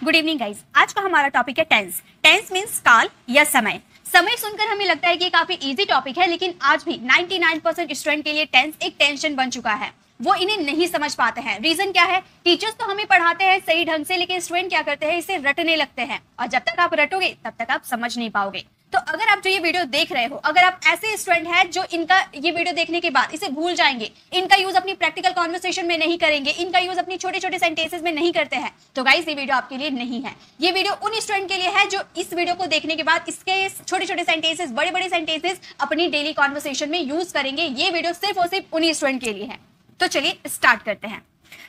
Good evening guys. आज का हमारा टॉपिक है टेंस। टेंस मींस काल या समय। समय सुनकर हमें लगता है कि काफी इजी टॉपिक है, लेकिन आज भी 99% स्टूडेंट के लिए टेंस एक टेंशन बन चुका है। वो इन्हें नहीं समझ पाते हैं। रीजन क्या है? टीचर्स तो हमें पढ़ाते हैं सही ढंग से, लेकिन स्टूडेंट क्या करते हैं, इसे रटने लगते हैं, और जब तक आप रटोगे तब तक आप समझ नहीं पाओगे। तो अगर आप जो ये वीडियो देख रहे हो, अगर आप ऐसे स्टूडेंट हैं जो इनका ये वीडियो देखने के बाद इसे भूल जाएंगे, इनका यूज अपनी प्रैक्टिकल कॉन्वर्सेशन में नहीं करेंगे, इनका यूज अपनी छोटे छोटे सेंटेंसेस में नहीं करते हैं, तो गाइस ये वीडियो आपके लिए नहीं है। ये वीडियो उन स्टूडेंट के लिए है जो इस वीडियो को देखने के बाद इसके छोटे छोटे सेंटेंसेस, बड़े बड़े सेंटेंसेस अपनी डेली कॉन्वर्सेशन में यूज करेंगे। ये वीडियो सिर्फ और सिर्फ उन्हीं स्टूडेंट के लिए है। तो चलिए स्टार्ट करते हैं।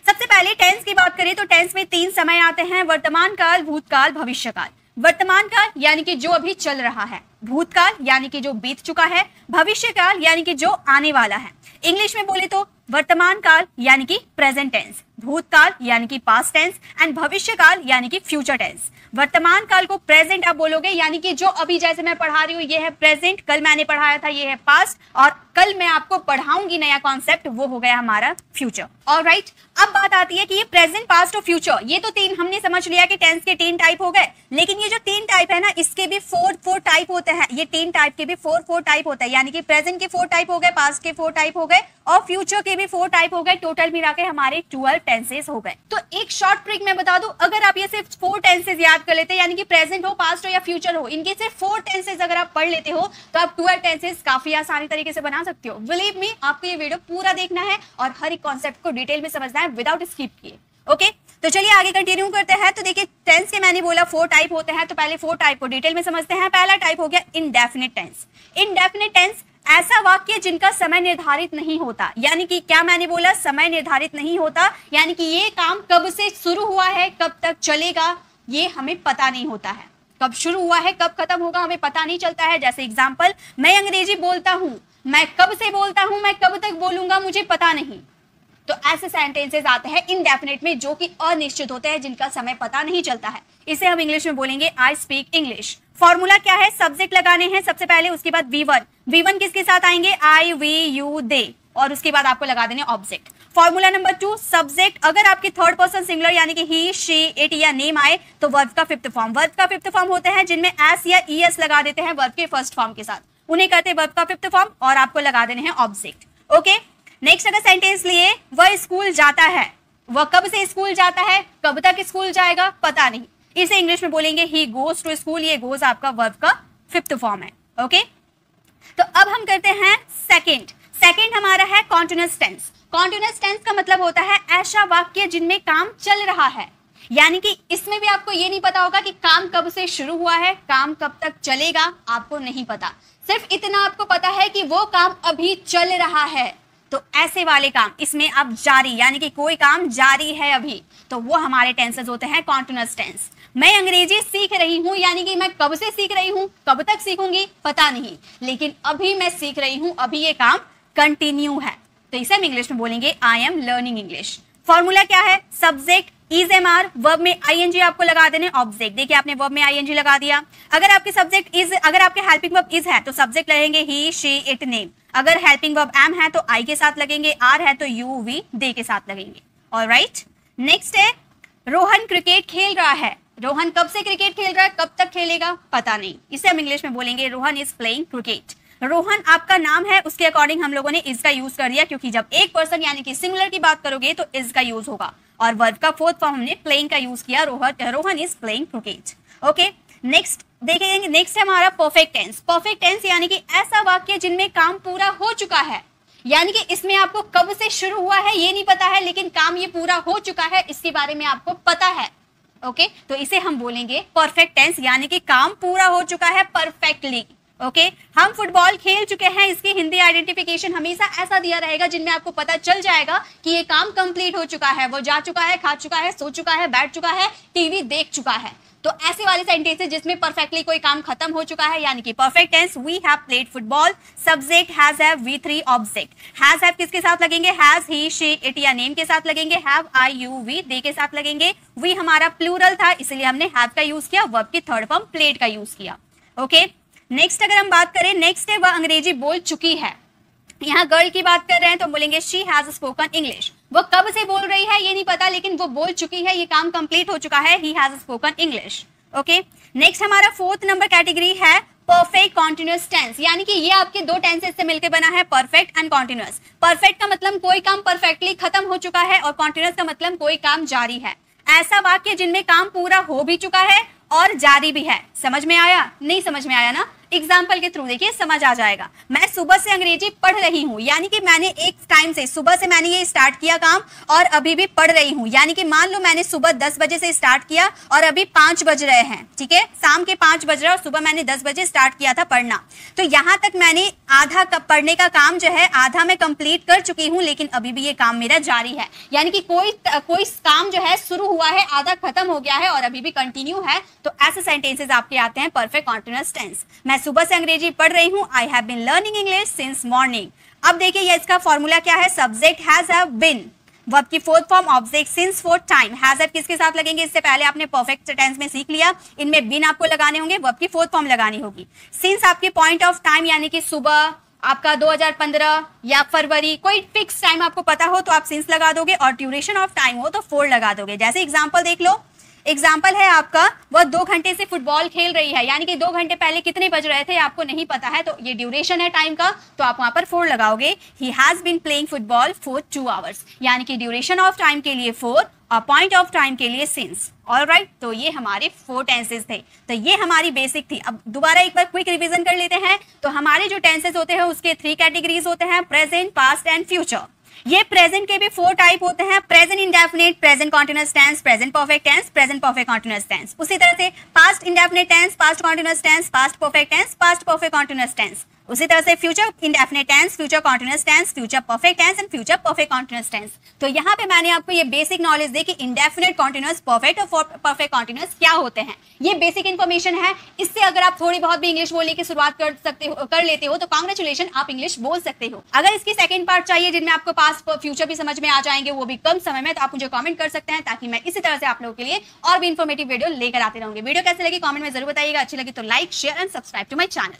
सबसे पहले टेंस की बात करें तो टेंस में 3 समय आते हैं: वर्तमान काल, भूतकाल, भविष्य काल। वर्तमान काल यानी कि जो अभी चल रहा है, भूतकाल यानी कि जो बीत चुका है, भविष्य काल यानी कि जो आने वाला है। इंग्लिश में बोले तो वर्तमान काल यानी कि प्रेजेंट टेंस, भूतकाल यानी कि पास्ट टेंस एंड भविष्य काल यानी कि फ्यूचर टेंस। वर्तमान काल को प्रेजेंट आप बोलोगे, यानी कि जो अभी जैसे मैं पढ़ा रही हूँ ये है प्रेजेंट, कल मैंने पढ़ाया था ये है पास्ट, और कल मैं आपको पढ़ाऊंगी नया कॉन्सेप्ट, वो हो गया हमारा फ्यूचर। ऑलराइट, अब बात आती है कि ये प्रेजेंट, पास्ट और फ्यूचर, ये तो 3 हमने समझ लिया कि टेंस के 3 टाइप हो गए, लेकिन ये जो 3 टाइप है ना, इसके भी 4 टाइप होते हैं। ये 3 टाइप के भी 4 टाइप होते हैं, यानी कि प्रेजेंट के 4 टाइप हो गए, पास्ट के 4 टाइप हो गए और फ्यूचर के भी 4 टाइप हो गए। टोटल मिला के हमारे 12 टेंसेस हो गए। तो एक शॉर्ट ट्रिक मैं बता दूं, अगर आप ये सिर्फ 4 टेंसेस याद कर लेते हैं, यानी कि प्रेजेंट हो, पास्ट हो या फ्यूचर हो, इनके सिर्फ 4 टेंसेस अगर आप पढ़ लेते हो तो आप 12 टेंसेस काफी आसानी तरीके से बना सकते हो। बिलीव मी, आपको ये वीडियो पूरा देखना है और हर एक कॉन्सेप्ट को डिटेल में समझना है विदाउट स्किप किए। ओके, तो चलिए आगे कंटिन्यू करते हैं। तो देखिए टेंस के मैंने बोला 4 टाइप होते हैं, तो पहले 4 टाइप को डिटेल में समझते हैं। पहला टाइप हो गया इंडेफिनिट टेंस। इंडेफिनिट टेंस ऐसा वाक्य जिनका समय निर्धारित नहीं होता, यानी कि क्या मैंने बोला, समय निर्धारित नहीं होता, यानी कि ये काम कब से शुरू हुआ है, कब तक चलेगा, ये हमें पता नहीं होता है। कब शुरू हुआ है, कब खत्म होगा, हमें पता नहीं चलता है। जैसे एग्जांपल, मैं अंग्रेजी बोलता हूं, मैं कब से बोलता हूं, मैं कब तक बोलूंगा, मुझे पता नहीं। तो ऐसे सेंटेंसेस आते हैं इंडेफिनिट में, जो कि अनिश्चित होते हैं, जिनका समय पता नहीं चलता है। इसे हम इंग्लिश में बोलेंगे आई स्पीक इंग्लिश। फॉर्मूला क्या है? सब्जेक्ट लगाने हैं सबसे पहले, उसके बाद V1 किसके साथ आएंगे? आई, वी, यू, दे, और उसके बाद आपको लगा देंगे ऑब्जेक्ट। फॉर्मूला नंबर 2, सब्जेक्ट अगर आपकी 3rd पर्सन सिंगुलर यानी कि ही, शी, इट या नेम आए तो वर्ब का 5th फॉर्म। वर्ब का 5th फॉर्म होते हैं जिनमें एस या ईएस लगा देते हैं वर्ब के 1st फॉर्म के साथ, उन्हें कहते हैं वर्ब का 5th फॉर्म, और आपको लगा देने हैं ऑब्जेक्ट। ओके, नेक्स्ट अगर सेंटेंस लिए, वह स्कूल जाता है, वह कब से स्कूल जाता है, कब तक स्कूल जाएगा, पता नहीं, इसे इंग्लिश में बोलेंगे ही गोज टू स्कूल। ये गोज आपका वर्ब का 5th फॉर्म है। ओके, तो अब हम करते हैं सेकंड हमारा है कॉन्टिन्यूअस टेंस। कॉन्टिन्यूअस टेंस का मतलब होता है ऐसा वाक्य जिनमें काम चल रहा है, यानी कि इसमें भी आपको ये नहीं पता होगा कि काम कब से शुरू हुआ है, काम कब तक चलेगा, आपको नहीं पता। सिर्फ इतना आपको पता है कि वो काम अभी चल रहा है। तो ऐसे वाले काम, इसमें आप जारी, यानी कि कोई काम जारी है अभी, तो वो हमारे टेंसेस होते हैं कॉन्टिन्यूअस टेंस। मैं अंग्रेजी सीख रही हूँ, यानी कि मैं कब से सीख रही हूँ, कब तक सीखूंगी, पता नहीं, लेकिन अभी मैं सीख रही हूँ, अभी ये काम कंटिन्यू है, तो इसे हम इंग्लिश में बोलेंगे I am learning English. Formula क्या है? Subject is am are, verb में आईएनजी आपको लगा देने ऑब्जेक्ट। देखिए आपने वर्ब में आईएनजी लगा दिया। अगर आपके सब्जेक्ट इज, अगर आपके हेल्पिंग वर्ब इज है तो सब्जेक्ट लगेंगे ही, शी, इट, नेम। अगर हेल्पिंग वर्ब एम है तो आई के साथ लगेंगे, आर है तो यू, वी, दे के साथ लगेंगे। ऑलराइट, नेक्स्ट है रोहन क्रिकेट खेल रहा है। रोहन कब से क्रिकेट खेल रहा है, कब तक खेलेगा, पता नहीं, इसे हम इंग्लिश में बोलेंगे Rohan is playing cricket. Rohan आपका नाम है, उसके अकॉर्डिंग हम लोगों ने इज का यूज कर दिया, क्योंकि जब एक पर्सन यानी कि सिंगुलर की बात करोगे तो इज का यूज होगा, और वर्ब का 4th फॉर्म हमने प्लेइंग का यूज किया, Rohan is playing cricket. Okay, next देखेंगे, नेक्स्ट है हमारा परफेक्ट टेंस। परफेक्ट टेंस यानी कि ऐसा वाक्य जिनमें काम पूरा हो चुका है, यानी कि इसमें आपको कब से शुरू हुआ है ये नहीं पता है, लेकिन काम ये पूरा हो चुका है, इसके बारे में आपको पता है। ओके, तो इसे हम बोलेंगे परफेक्ट टेंस, यानी कि काम पूरा हो चुका है परफेक्टली। ओके, हम फुटबॉल खेल चुके हैं, इसकी हिंदी आइडेंटिफिकेशन हमेशा ऐसा दिया रहेगा जिनमें आपको पता चल जाएगा कि ये काम कंप्लीट हो चुका है, वो जा चुका है, खा चुका है, सो चुका है, बैठ चुका है, टीवी देख चुका है। तो ऐसे वाले सेंटेंसेस जिसमें परफेक्टली कोई काम खत्म हो चुका है, यानी कि perfect tense. We have played football, subject has have, V3 object. Has have किसके साथ लगेंगे? हैज, ही, शी, इट या नेम के साथ लगेंगे। Have, I, you, we, they के साथ लगेंगे। वी हमारा प्लूरल था, इसलिए हमने हैव का यूज किया, वर्ब की 3rd फॉर्म प्लेड का यूज किया। ओके, नेक्स्ट अगर हम बात करें, नेक्स्ट है वह अंग्रेजी बोल चुकी है। यहाँ गर्ल की बात कर रहे हैं तो बोलेंगे शी हैज स्पोकन इंग्लिश। वो कब से बोल रही है ये नहीं पता, लेकिन वो बोल चुकी है, ये काम कंप्लीट हो चुका है, he has spoken English. Okay, next हमारा 4th नंबर कैटेगरी है परफेक्ट कॉन्टिन्यूअस टेंस, यानी कि ये आपके दो टेंसेस से मिलकर बना है, परफेक्ट एंड कॉन्टिन्यूअस। परफेक्ट का मतलब कोई काम परफेक्टली खत्म हो चुका है और कॉन्टिन्यूअस का मतलब कोई काम जारी है। ऐसा वाक्य जिनमें काम पूरा हो भी चुका है और जारी भी है। समझ में आया? नहीं समझ में आया ना? एग्जाम्पल के थ्रू देखिए समझ आ जाएगा। मैं सुबह से अंग्रेजी पढ़ रही हूँ, यानी कि मैंने एक टाइम से, सुबह से मैंने ये स्टार्ट किया काम और अभी भी पढ़ रही हूँ। यानी कि मान लो मैंने सुबह 10 बजे से स्टार्ट किया और अभी 5 बज रहे हैं, ठीक है, शाम के 5 बज रहे हैं और सुबह मैंने 10 बजे स्टार्ट किया था पढ़ना। तो यहाँ तक मैंने आधा पढ़ने का काम जो है आधा मैं कंप्लीट कर चुकी हूँ, लेकिन अभी भी ये काम मेरा जारी है। यानी कि कोई काम जो है शुरू हुआ है, आधा खत्म हो गया है और अभी भी कंटिन्यू है। तो ऐसे सेंटेंसेस आपके आते हैं परफेक्ट कॉन्टिन्यूअस टेंस। मैं सुबह से अंग्रेजी पढ़ रही हूँ, I have been learning English since morning. अब देखिए ये इसका फॉर्मूला क्या है, subject has have been, verb की fourth form object since fourth time. Has have किसके साथ लगेंगे, इससे पहले आपने परफेक्ट टेंस में सीख लिया, इनमें बीन आपको लगाने होंगे, वर्ब की फोर्थ फॉर्म लगानी होगी। सिंस आपके पॉइंट ऑफ टाइम, यानी कि सुबह आपका 2015 या फरवरी, कोई फिक्स टाइम आपको पता हो तो आप सिंस लगा दोगे, और ड्यूरेशन ऑफ टाइम हो तो फोर लगा दोगे। जैसे एग्जाम्पल देख लो, एग्जाम्पल है आपका, वह 2 घंटे से फुटबॉल खेल रही है, यानी कि 2 घंटे पहले कितने बज रहे थे आपको नहीं पता है, तो ये ड्यूरेशन है टाइम का, तो आप वहां पर 4 लगाओगे। He has been playing football for 2 hours, यानी कि ड्यूरेशन ऑफ टाइम के लिए 4 और पॉइंट ऑफ टाइम के लिए सिंस। ऑलराइट, तो ये हमारे 4 टेंसेस थे। तो ये हमारी बेसिक थी। अब दोबारा एक बार क्विक रिवीजन कर लेते हैं। तो हमारे जो टेंसेस होते हैं उसके 3 कैटेगरीज होते हैं, प्रेजेंट, पास्ट एंड फ्यूचर। ये प्रेजेंट के भी 4 टाइप होते हैं, present indefinite, present continuous tense, present perfect tense, present perfect continuous tense. उसी तरह से past indefinite tense, past continuous tense, past perfect tense, past perfect continuous tense. उसी तरह से future indefinite tense, future continuous tense, future perfect tense and future perfect continuous tense. तो यहाँ पे मैंने आपको ये बेसिक नॉलेज दी कि इंडेफिनिट, कॉन्टिन्यूअस, परफेक्ट और परफेक्ट कॉन्टिन्यूअस क्या होते हैं। ये बेसिक इन्फॉर्मेशन है। इससे अगर आप थोड़ी बहुत भी इंग्लिश बोलने की शुरुआत कर लेते हो तो कांग्रेचुलेशन, आप इंग्लिश बोल सकते हो। अगर इसकी सेकंड पार्ट चाहिए जिनमें आपको पास्ट फ्यूचर भी समझ में आ जाएंगे, वो भी कम समय में, तो आप मुझे कमेंट कर सकते हैं, ताकि मैं इसी तरह से आप लोगों के लिए और भी इन्फॉर्मेटिव वीडियो लेकर आते रहूंगी। वीडियो कैसे लगी कमेंट में जरूर बताइएगा। अच्छी लगी तो like, share and subscribe to my channel.